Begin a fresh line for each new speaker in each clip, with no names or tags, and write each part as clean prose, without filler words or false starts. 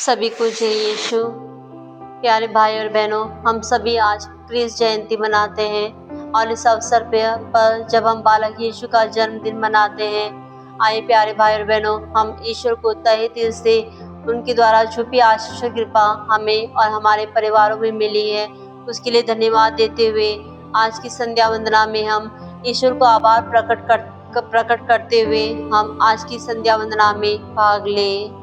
सभी कुछ है यीशु। प्यारे भाई और बहनों, हम सभी आज क्रिस जयंती मनाते हैं और इस अवसर पर जब हम बालक यीशु का जन्मदिन मनाते हैं, आइए प्यारे भाई और बहनों, हम ईश्वर को तहे दिल से उनके द्वारा छुपी आशीष कृपा हमें और हमारे परिवारों में मिली है, उसके लिए धन्यवाद देते हुए आज की संध्या वंदना में हम ईश्वर को आभार प्रकट करते हुए हम आज की संध्या वंदना में भाग लें।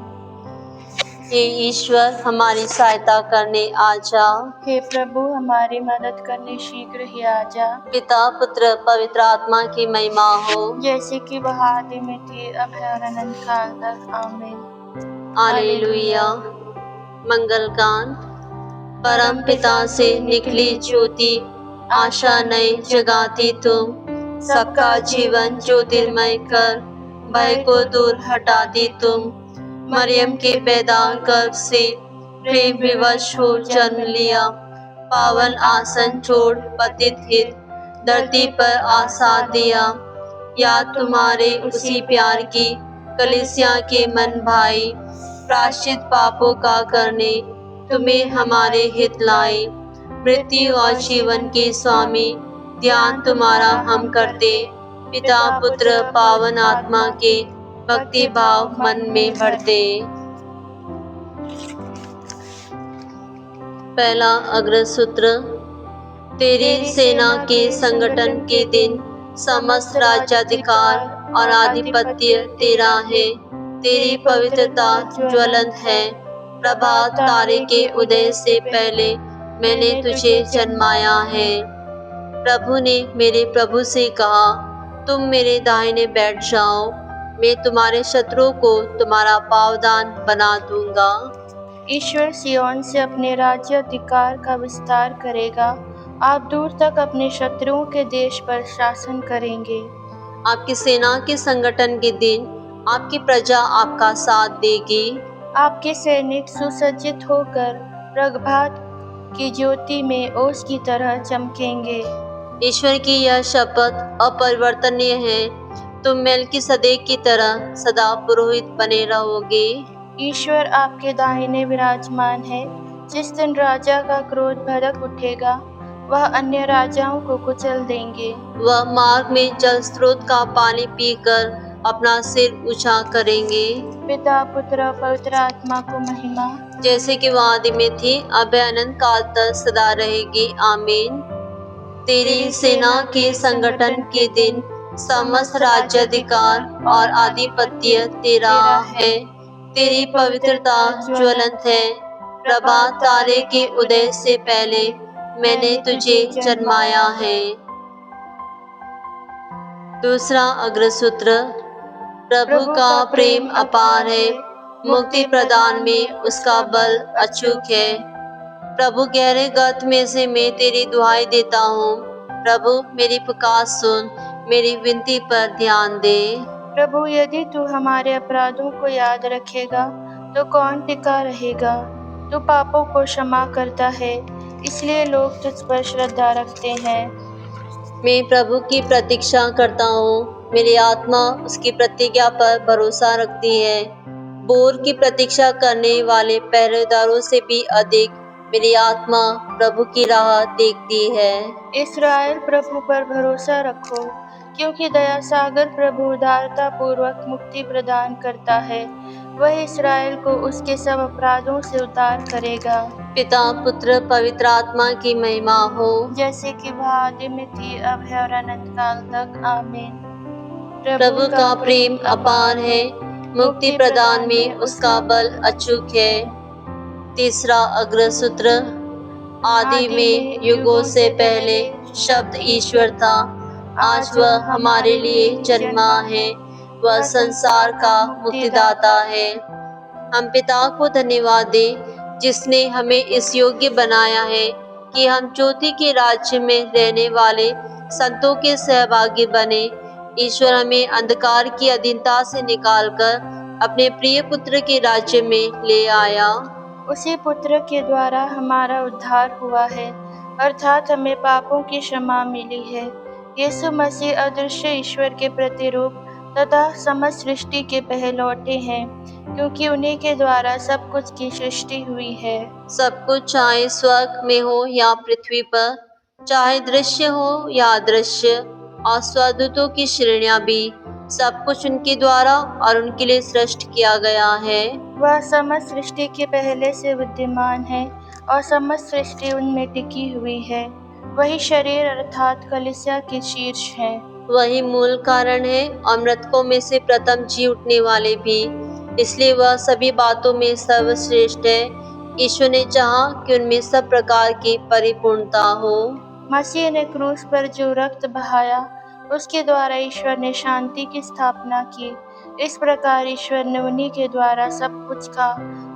हे ईश्वर, हमारी सहायता करने आ जाओ।
हे प्रभु, हमारी मदद करने शीघ्र ही आ जा।
पिता, पुत्र, पवित्र आत्मा की महिमा हो,
जैसे कि वह आदि में थी, अब है और अनंत काल तक। आमीन।
हालेलुया। मंगल गान। परम पिता से निकली ज्योति, आशा नई जगाती तुम, सबका जीवन ज्योतिर्मय कर भय को दूर हटाती तुम। मरियम के पैदा गर्भ से प्रेम विवश हो जन्म लिया, पावन आसन छोड़ पतित हित धरती पर आसाद दिया। या तुम्हारे उसी प्यार की कलीसिया के मन भाई, प्रायश्चित पापों का करने तुम्हें हमारे हित लाए। मृत्यु और जीवन के स्वामी, ध्यान तुम्हारा हम करते, पिता पुत्र पावन आत्मा के भक्ति भाव मन में भरते। पहला अग्रसूत्र। तेरी सेना के संगठन के दिन समस्त राज्याधिकार और आधिपत्य तेरा है। तेरी पवित्रता ज्वलंत है। प्रभात तारे के उदय से पहले मैंने तुझे जन्माया है। प्रभु ने मेरे प्रभु से कहा, तुम मेरे दाहिने बैठ जाओ, मैं तुम्हारे शत्रुओं को तुम्हारा पावदान बना दूंगा।
ईश्वर सियोन से अपने राज्य अधिकार का विस्तार करेगा। आप दूर तक अपने शत्रुओं के देश पर शासन करेंगे।
आपकी सेना के संगठन के दिन आपकी प्रजा आपका साथ देगी।
आपके सैनिक सुसज्जित होकर प्रभात की ज्योति में ओस की तरह चमकेंगे।
ईश्वर की यह शपथ अपरिवर्तनीय है, तुम मेलकीसदेक की तरह सदा पुरोहित बने रहोगे।
ईश्वर आपके दाहिने विराजमान है। जिस दिन राजा का क्रोध भड़क उठेगा, वह अन्य राजाओं को कुचल देंगे।
वह मार्ग में जल स्रोत का पानी पीकर अपना सिर ऊंचा करेंगे।
पिता पुत्र पवित्र आत्मा को महिमा,
जैसे कि वह आदि में थी, अब अनंत काल तक सदा रहेगी। आमीन। तेरी सेना के संगठन के दिन समस्त राज्याधिकार और आधिपत्य तेरा है। तेरी पवित्रता ज्वलंत है। प्रभात तारे के उदय से पहले मैंने तुझे जन्माया है। दूसरा अग्रसूत्र। प्रभु का प्रेम अपार है, मुक्ति प्रदान में उसका बल अचूक है। प्रभु गहरे गर्त में से मैं तेरी दुहाई देता हूँ। प्रभु मेरी पुकार सुन, मेरी विनती पर ध्यान दे।
प्रभु, यदि तू हमारे अपराधों को याद रखेगा तो कौन टिका रहेगा। तू पापों को क्षमा करता है, इसलिए लोग तुझ पर श्रद्धा रखते हैं।
मैं प्रभु की प्रतीक्षा करता हूँ, मेरी आत्मा उसकी प्रतिज्ञा पर भरोसा रखती है। बोर की प्रतीक्षा करने वाले पहरेदारों से भी अधिक मेरी आत्मा प्रभु की राह देखती है।
इस्राएल, प्रभु पर भरोसा रखो, क्योंकि दया सागर प्रभु उदारता पूर्वक मुक्ति प्रदान करता है। वह इस्राएल को उसके सब अपराधों से उद्धार करेगा।
पिता पुत्र पवित्र आत्मा की महिमा हो,
जैसे कि वह आदि में थी, अब है और अनंत काल तक। आमीन।
प्रभु का प्रेम अपार है, मुक्ति प्रदान में उसका बल अचूक है। तीसरा अग्रसूत्र। आदि में युगों से पहले शब्द ईश्वर था, आज वह हमारे लिए जन्मा है, वह संसार का मुक्तिदाता है। हम पिता को धन्यवाद दें, जिसने हमें इस योग्य बनाया है कि हम ज्योति के राज्य में रहने वाले संतों के सहभागी बने। ईश्वर हमें अंधकार की अधीनता से निकालकर अपने प्रिय पुत्र के राज्य में ले आया।
उसी पुत्र के द्वारा हमारा उद्धार हुआ है, अर्थात हमें पापों की क्षमा मिली है। यीशु मसीह अदृश्य ईश्वर के प्रतिरूप तथा समस्त सृष्टि के पहलौठे हैं, क्योंकि उन्हीं के द्वारा सब कुछ की सृष्टि हुई है।
सब कुछ चाहे स्वर्ग में हो या पृथ्वी पर, चाहे दृश्य हो या अदृश्य, और स्वर्गदूतों की श्रेणियां भी, सब कुछ उनके द्वारा और उनके लिए सृष्ट किया गया है।
वह समस्त सृष्टि के पहले से विद्यमान है और समस्त सृष्टि उनमें टिकी हुई है। वही शरीर अर्थात कलीसिया के शीर्ष है।
वही मूल कारण है और मृतकों में से प्रथम जी उठने वाले भी, इसलिए वह सभी बातों में सर्वश्रेष्ठ है। ईश्वर ने चाहा कि उनमें सब प्रकार की परिपूर्णता हो।
मसीह ने क्रूस पर जो रक्त बहाया, उसके द्वारा ईश्वर ने शांति की स्थापना की। इस प्रकार ईश्वर ने उन्हीं के द्वारा सब कुछ का,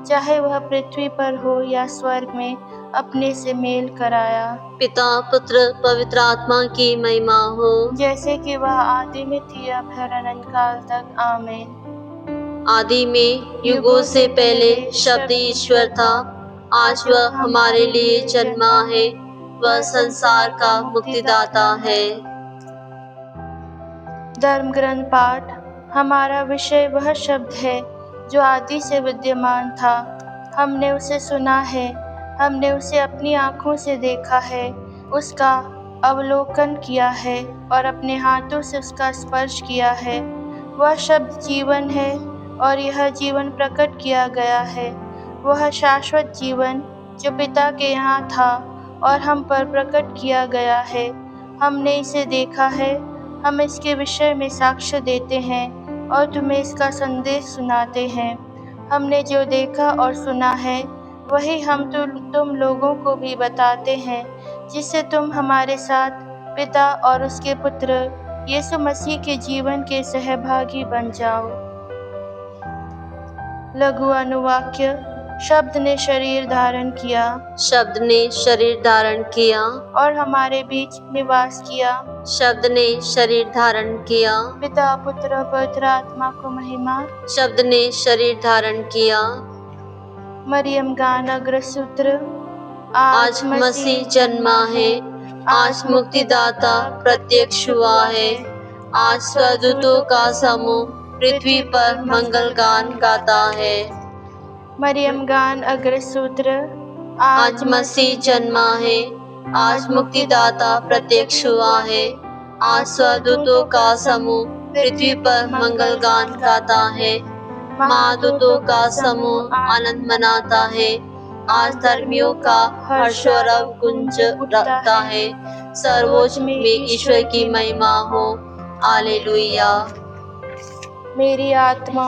चाहे वह पृथ्वी पर हो या स्वर्ग में, अपने से मेल कराया।
पिता पुत्र पवित्र आत्मा की महिमा हो,
जैसे कि वह आदि में थी, अब है और अनंत काल तक। आमीन।
आदि में युगों से पहले शब्द ईश्वर था। आज वह हमारे लिए जन्मा है, वह संसार का मुक्तिदाता है।
धर्म ग्रंथ पाठ। हमारा विषय वह शब्द है जो आदि से विद्यमान था। हमने उसे सुना है, हमने उसे अपनी आँखों से देखा है, उसका अवलोकन किया है और अपने हाथों से उसका स्पर्श किया है। वह शब्द जीवन है और यह जीवन प्रकट किया गया है। वह शाश्वत जीवन जो पिता के यहाँ था और हम पर प्रकट किया गया है। हमने इसे देखा है, हम इसके विषय में साक्ष्य देते हैं और तुम्हें इसका संदेश सुनाते हैं। हमने जो देखा और सुना है, वही हम तुम लोगों को भी बताते हैं, जिससे तुम हमारे साथ पिता और उसके पुत्र यीशु मसीह के जीवन के सहभागी बन जाओ। लघु अनुवाक्य। शब्द ने शरीर धारण किया
शब्द ने शरीर धारण किया
और हमारे बीच निवास किया।
शब्द ने शरीर धारण किया,
पिता पुत्र और पवित्र आत्मा को महिमा।
शब्द ने शरीर धारण किया।
मरियम गान अग्रसूत्र।
आज मसीह जन्मा है, आज मुक्तिदाता प्रत्यक्ष हुआ है। आज स्वर्गदूतों का समूह पृथ्वी पर मंगल गान गाता है।
मरियम गान अग्रसूत्र।
आज मसीह जन्मा है, आज मुक्तिदाता प्रत्यक्ष हुआ है। आज स्वर्गदूतों का समूह पृथ्वी पर मंगल गान गाता है। महादूतों का समूह आनंद मनाता है। आज धर्मियों का हर्ष और अवगुंज उठता है। सर्वोच्च में ईश्वर की महिमा हो। हालेलुया।
मेरी आत्मा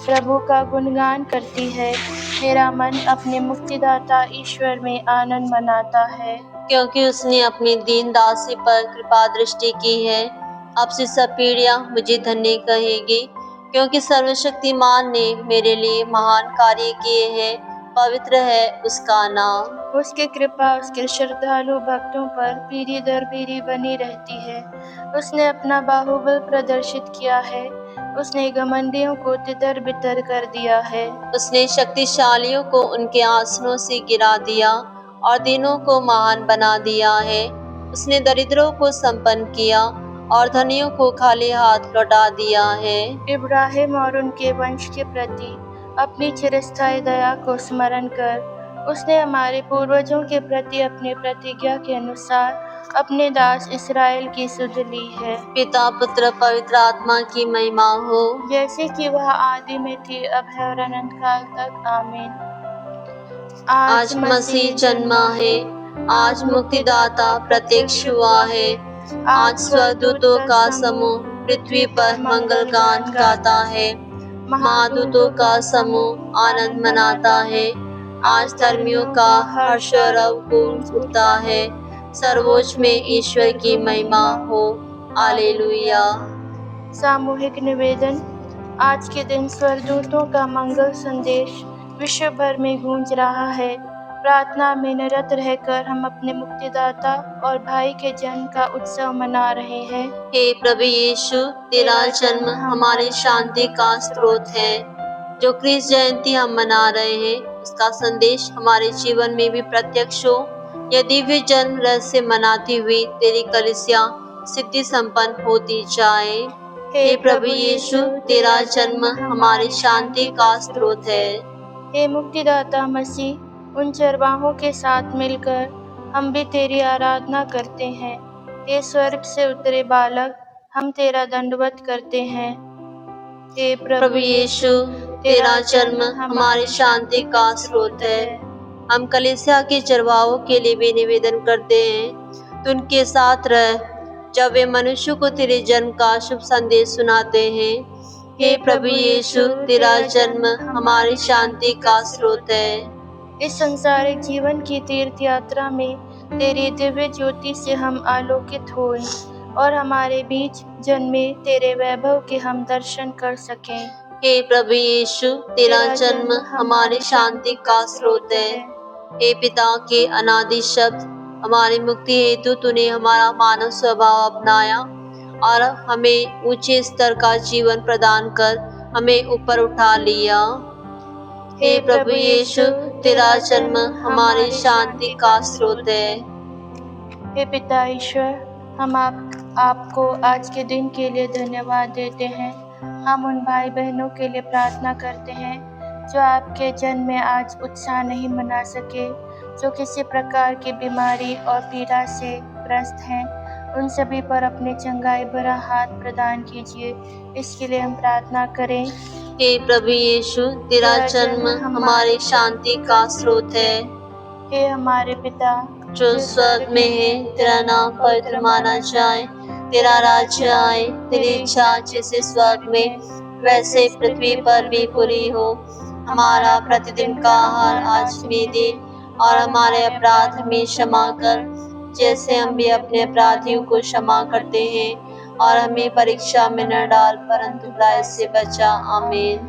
प्रभु का गुणगान करती है। मेरा मन अपने मुक्तिदाता ईश्वर में आनंद मनाता है,
क्योंकि उसने अपनी दीन दासी पर कृपा दृष्टि की है। अब से सब पीढ़ियां मुझे धन्य कहेगी, क्योंकि सर्वशक्तिमान ने मेरे लिए महान कार्य किए हैं। पवित्र है उसका नाम।
उसकी कृपा उसके श्रद्धालु भक्तों पर पीढ़ी दर पीढ़ी बनी रहती है। उसने अपना बाहुबल प्रदर्शित किया है, उसने घमंडियों को तितर बितर कर दिया है।
उसने शक्तिशालियों को उनके आसनों से गिरा दिया और दीनों को महान बना दिया है। उसने दरिद्रों को संपन्न किया और धनियों को खाली हाथ लौटा दिया है।
इब्राहिम और उनके वंश के प्रति अपनी चिरस्थायी दया को स्मरण कर उसने हमारे पूर्वजों के प्रति अपनी प्रतिज्ञा के अनुसार अपने दास इस्राएल की सुध ली है।
पिता पुत्र पवित्र आत्मा की महिमा हो,
जैसे कि वह आदि में थी, अब है और अनंत काल तक। आमीन।
आज मसीह जन्मा है, आज मुक्तिदाता प्रत्यक्ष हुआ है। आज स्वर्गदूतों का समूह पृथ्वी पर मंगल गान गाता है। महादूतों का समूह आनंद मनाता है। आज धर्मियों का हर्ष और अवगुंज उठता है। सर्वोच्च में ईश्वर की महिमा हो। हालेलुया।
सामूहिक निवेदन। आज के दिन स्वर्गदूतों का मंगल संदेश विश्व भर में गूंज रहा है। प्रार्थना में निरत रहकर हम अपने मुक्तिदाता और भाई के जन्म का उत्सव मना रहे हैं।
हे प्रभु यीशु, तेरा जन्म हमारी शांति का स्रोत है। जो क्रिस जयंती हम मना रहे हैं, उसका संदेश हमारे जीवन में भी प्रत्यक्ष हो। यह दिव्य जन्म रहस्य मनाती हुई तेरी कलीसिया सिद्धि संपन्न होती जाए। हे प्रभु यीशु, तेरा जन्म हमारी शांति का स्रोत है।
हे मुक्तिदाता मसीह, उन चरवाहों के साथ मिलकर हम भी तेरी आराधना करते हैं। हे स्वर्ग से उतरे बालक, हम तेरा दंडवत करते हैं। हे
प्रभु यीशु, तेरा जन्म हमारी शांति का स्रोत है। हम कलीसिया के चरवाहों के लिए भी निवेदन करते हैं, तू उनके साथ रह जब वे मनुष्य को तेरे जन्म का शुभ संदेश सुनाते हैं। हे प्रभु यीशु, तेरा जन्म हमारी शांति का स्रोत है।
इस संसारिक जीवन की तीर्थ यात्रा में तेरी दिव्य ज्योति से हम आलोकित होए और हमारे बीच जन्मे तेरे वैभव के हम दर्शन कर सकें।
हे प्रभु यीशु, तेरा जन्म हमारी शांति का स्रोत है। हे पिता के अनादि शब्द, हमारी मुक्ति हेतु तूने हमारा मानव स्वभाव अपनाया और हमें ऊंचे स्तर का जीवन प्रदान कर हमें ऊपर उठा लिया। हे प्रभु यीशु, तेरा जन्म हमारी शांति का स्रोत है।
हे पिता ईश्वर, हम आपको आज के दिन के लिए धन्यवाद देते हैं। हम उन भाई बहनों के लिए प्रार्थना करते हैं जो आपके जन्म में आज उत्साह नहीं मना सके, जो किसी प्रकार की बीमारी और पीड़ा से ग्रस्त हैं। उन सभी पर अपने चंगाई भरा हाथ प्रदान कीजिए, इसके लिए हम प्रार्थना करें।
हे प्रभु यीशु, तेरा जन्म हमारी शांति का स्रोत है।
हे हमारे पिता
जो स्वर्ग में है, तेरा नाम पवित्र माना जाए, तेरा राज्य आए, तेरी इच्छा जैसे स्वर्ग में वैसे पृथ्वी पर भी पूरी हो। हमारा प्रतिदिन का आहार आज हमें दे और हमारे अपराध हमें क्षमा कर, जैसे हम भी अपने अपराधियों को क्षमा करते हैं, और हमें परीक्षा में न डाल परंतु बुराई से बचा। आमीन।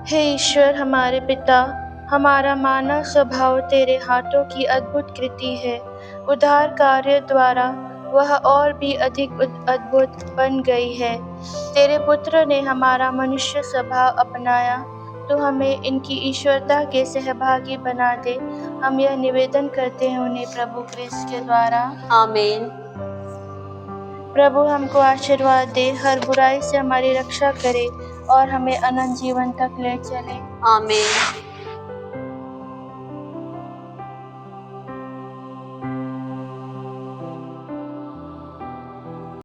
हे ईश्वर हमारे पिता, हमारा मानव स्वभाव तेरे हाथों की अद्भुत कृति है। उद्धार कार्य द्वारा वह और भी अधिक अद्भुत बन गई है। तेरे पुत्र ने हमारा मनुष्य स्वभाव अपनाया, तो हमें इनकी ईश्वरता के सहभागी बना दे। हम यह निवेदन करते हैं उन्हें प्रभु क्रिस्त के द्वारा।
आमीन।
प्रभु हमको आशीर्वाद दे, हर बुराई से हमारी रक्षा करे और हमें अनंत जीवन तक ले चले।
आमीन।